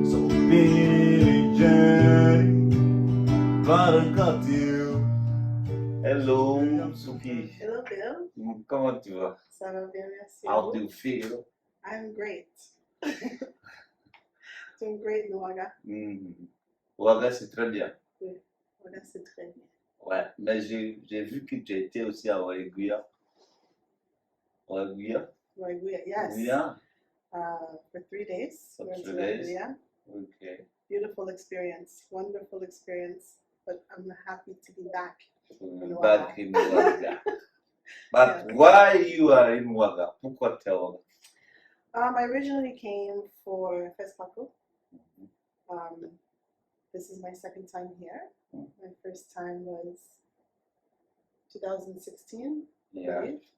So big journey, rencontre. Hello, Suki. Hello, Bill. Comment tu vas? Ça va bien, merci. How do you feel? I'm great. Doing great, Noaga. Ouais, c'est très bien. Oui, voilà, c'est très bien. Ouais, mais j'ai vu que tu étais aussi à Oreguia. Oreguia? Oreguia, yes. Yeah. For 3 days. For Went 3 to days? Oreguia. Okay. Beautiful experience, wonderful experience. But I'm happy to be back. Back in Ouaga. But why you are in Ouaga? Pourquoi tu es à Ouaga? I originally came for Fespaco. This is my second time here. My first time was 2016, I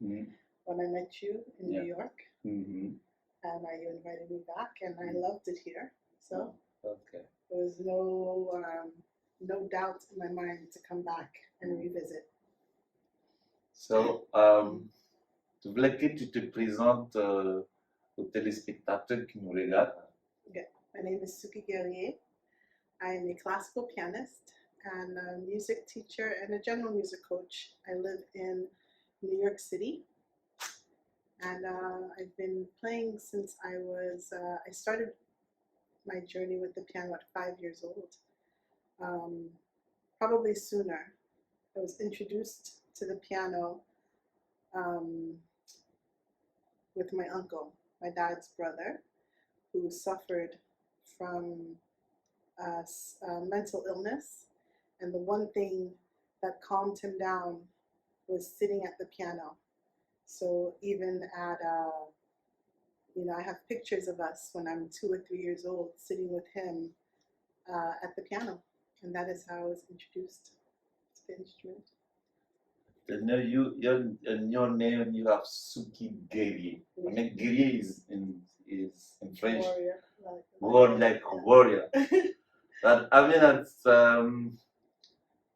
believe, when I met you in New York. And you invited me back, and I loved it here. So there was no doubt in my mind to come back and revisit. So, tu voulais que tu te présentes aux téléspectateurs qui nous regardent. Okay. My name is Suki. I am a classical pianist and a music teacher and a general music coach. I live in New York City, and I've been playing since I started my journey with the piano at 5 years old. Probably sooner. I was introduced to the piano with my uncle, my dad's brother, who suffered from mental illness, and the one thing that calmed him down was sitting at the piano. So even at I have pictures of us when I'm 2 or 3 years old sitting with him at the piano, and that is how I was introduced to the instrument. In your name you have Suki Guerrier. I mean, Guerrier is in French. Warrior. Like a warrior. But I mean, that's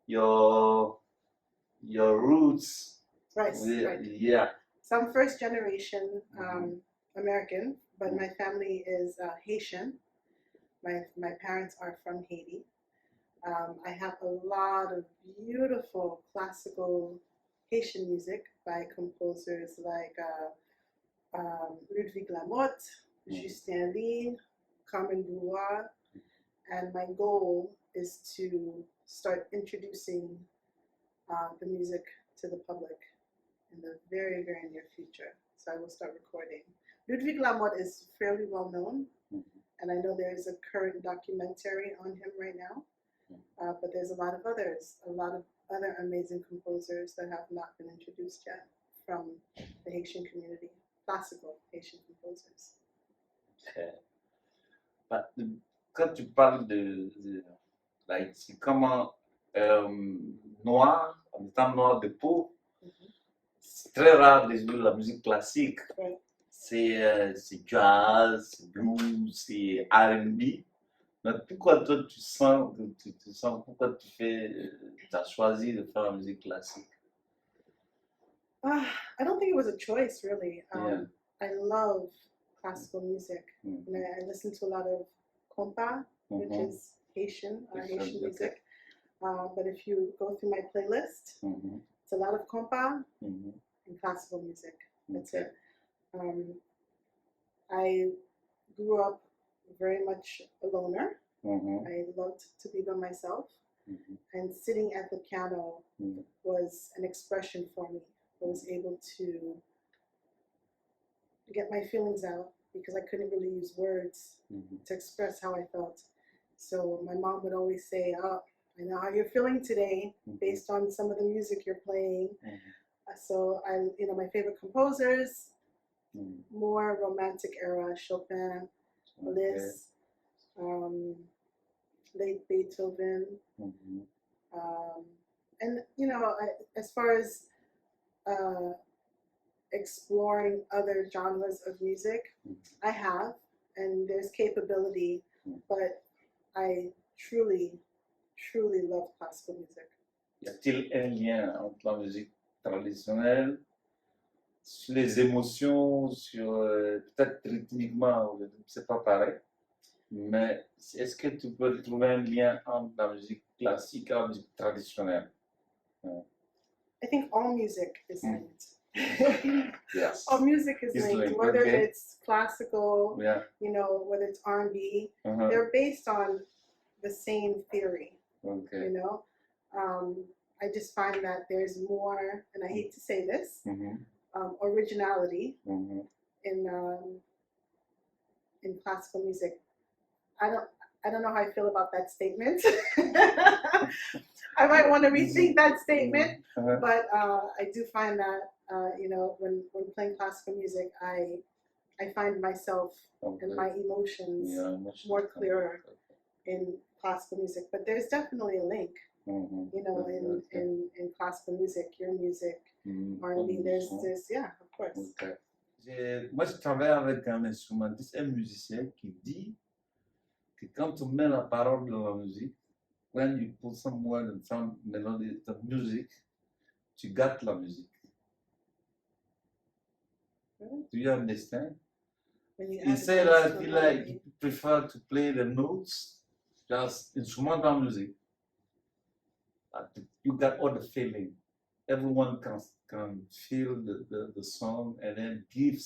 your roots. Right. Yeah. So I'm first generation American, but my family is Haitian. My parents are from Haiti. I have a lot of beautiful classical Haitian music by composers like Ludwig Lamotte, Justin Lee, Carmen Bouloir, and my goal is to start introducing the music to the public in the very, very near future. So I will start recording. Ludwig Lamotte is fairly well known, and I know there is a current documentary on him right now. But there's a lot of other amazing composers that have not been introduced yet from the Haitian community, classical Haitian composers. Okay. But quand tu parles c'est comment noir, en étant noir de peau, c'est très rare de jouer la musique classique. Right. C'est jazz, c'est blues, c'est R&B. Mais pourquoi toi pourquoi tu as choisi de faire la musique classique? I don't think it was a choice, really. I love classical music. And I listen to a lot of compa, which is Haitian music. But if you go through my playlist, it's a lot of compa and classical music. That's it. I grew up very much a loner. I loved to be by myself, and sitting at the piano was an expression for me. I was able to get my feelings out because I couldn't really use words to express how I felt. So my mom would always say, "Oh, I know how you're feeling today based on some of the music you're playing." So my favorite composers, more romantic era, Chopin, Liszt, late Beethoven, and as far as exploring other genres of music, I have, and there's capability, but I truly love classical music. Y a-t-il un lien entre la musique traditionnelle sur les émotions, sur peut-être rythmiquement, c'est pas pareil. Mais est-ce que tu peux trouver un lien entre la musique classique et la musique traditionnelle? I think all music is linked. Yes. All music is It's linked, linked, whether okay. it's classical, Yeah. you know, whether it's R&B, Uh-huh. they're based on the same theory, Okay. you know. I just find that there's more, and I hate to say this, originality in classical music. I don't know how I feel about that statement. I might want to rethink that statement, but I do find that you know, when playing classical music, I find myself and my emotions more clearer in classical music. But there's definitely a link, you know, in classical music, your music, R&B. There's yeah, of course. Okay. Moi, je travaille avec un instrumentiste, un musicien qui dit que quand tu mets la parole dans la musique, when you put some word and some melody, the music, tu gâtes la musique. Do you understand? He said that he prefer to play the notes, just instrumental music. You got all the feeling. Everyone can feel the song and then give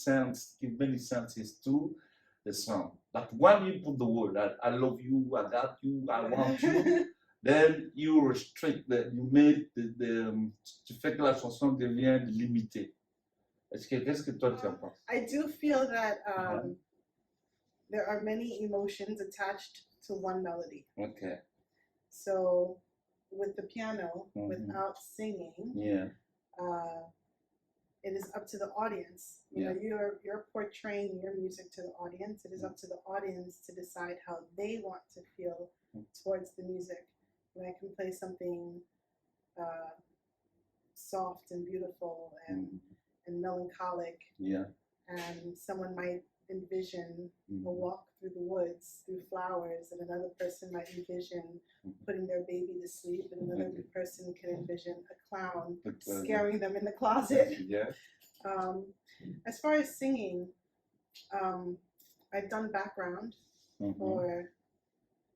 many senses to the song. But when you put the word that I love you, I got you, I want you, then you restrict you make tu fais que la chanson devient limitée. Qu'est-ce que toi tu en penses? I do feel that there are many emotions attached to one melody. Okay. So with the piano, without singing, it is up to the audience. You know, you're portraying your music to the audience. It is up to the audience to decide how they want to feel towards the music. And I can play something soft and beautiful and melancholic. And someone might envision a walk through the woods, through flowers, and another person might envision putting their baby to sleep, and another person can envision a clown scaring them in the closet. As far as singing, I've done background for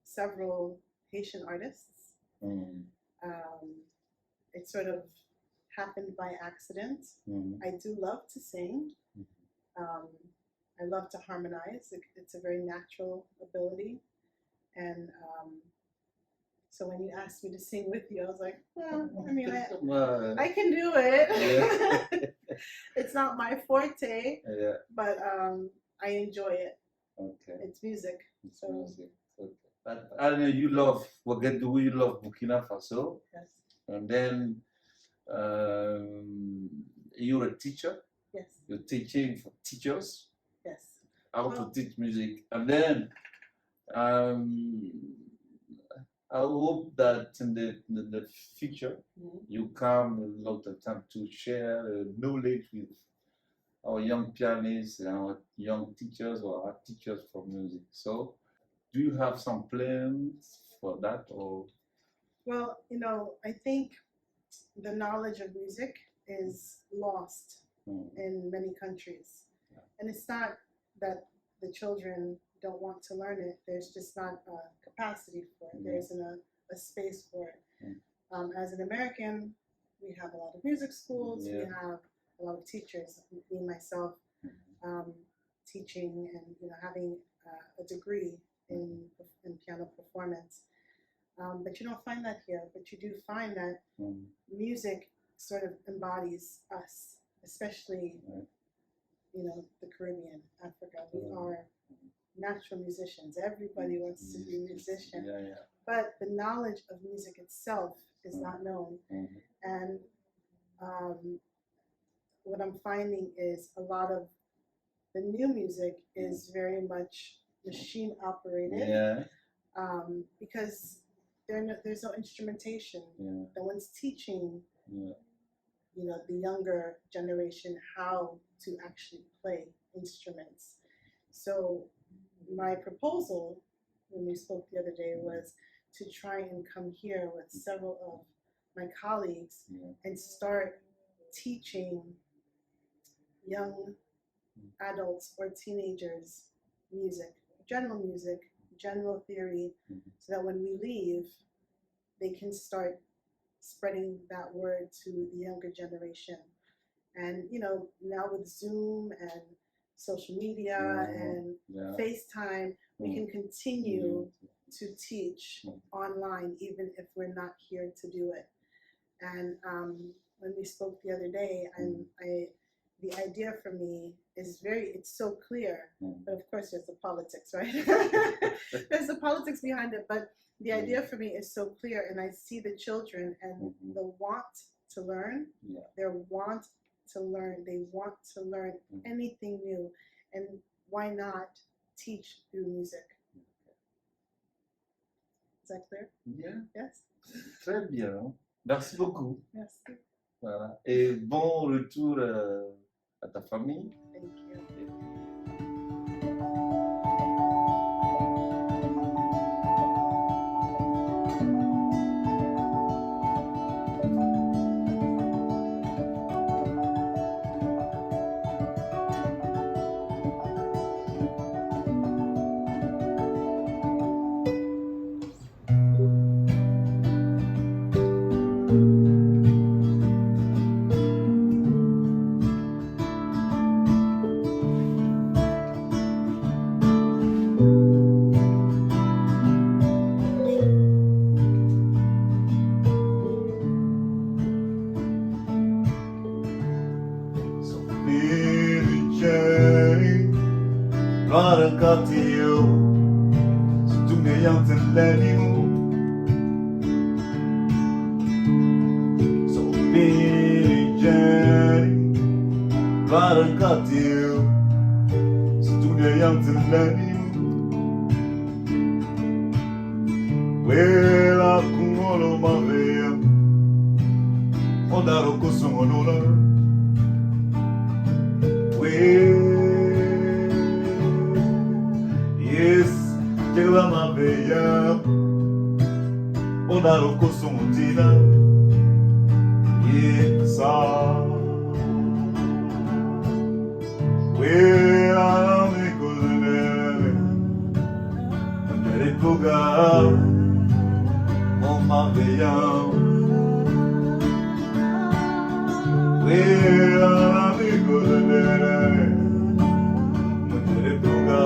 several Haitian artists. It sort of happened by accident. I do love to sing. I love to harmonize. It's a very natural ability. And so when you asked me to sing with you, I was like, well, I mean, I can do it. It's not my forte, but I enjoy it. Okay. It's music. It's music. Okay. But I know you love Ouagadougou, you love Burkina Faso. Yes. And then you're a teacher. Yes. You're teaching for teachers. Yes. How to teach music. And then I hope that in the future you come a lot of time to share knowledge with our young pianists and our young teachers or our teachers for music. So do you have some plans for that? Or? Well, you know, I think the knowledge of music is lost in many countries. And it's not that the children don't want to learn it. There's just not a capacity for it. There isn't a space for it. As an American, we have a lot of music schools. We have a lot of teachers. Me, myself, teaching and having a degree in piano performance. But you don't find that here. But you do find that music sort of embodies us, especially the Caribbean, Africa. We are natural musicians. Everybody wants to be a musician. But the knowledge of music itself is not known. And what I'm finding is a lot of the new music is very much machine operated because there's no instrumentation. No one's teaching the younger generation how to actually play instruments. So my proposal when we spoke the other day was to try and come here with several of my colleagues and start teaching young adults or teenagers music, general theory, so that when we leave, they can start spreading that word to the younger generation. And now with Zoom and social media and FaceTime, we can continue to teach online even if we're not here to do it. And when we spoke the other day, the idea for me is it's so clear, but of course there's the politics, right? There's the politics behind it, but the idea for me is so clear, and I see the children and the want to learn, their want to learn, they want to learn anything new, and why not teach through music? Is that clear? Yeah. Yes. Très bien. Merci beaucoup. Merci. Voilà. Et bon retour à ta famille. Thank you. Barakatio, stumejanten lenimo. So Jenny, Barakatio, stumejanten lenimo. Wela kumolo mavea, ondaro kosomonola. Chegava uma veia, ondaro kosomotina, e sa. Wera me kozele, ondere koga, uma veia. Wera me kozele, ondere koga.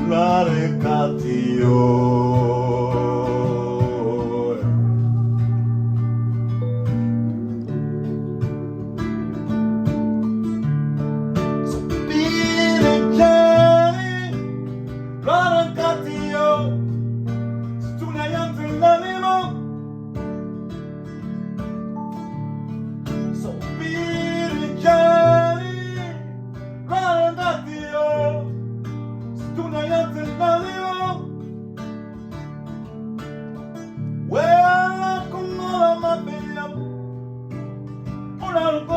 La recatio. Well, I'm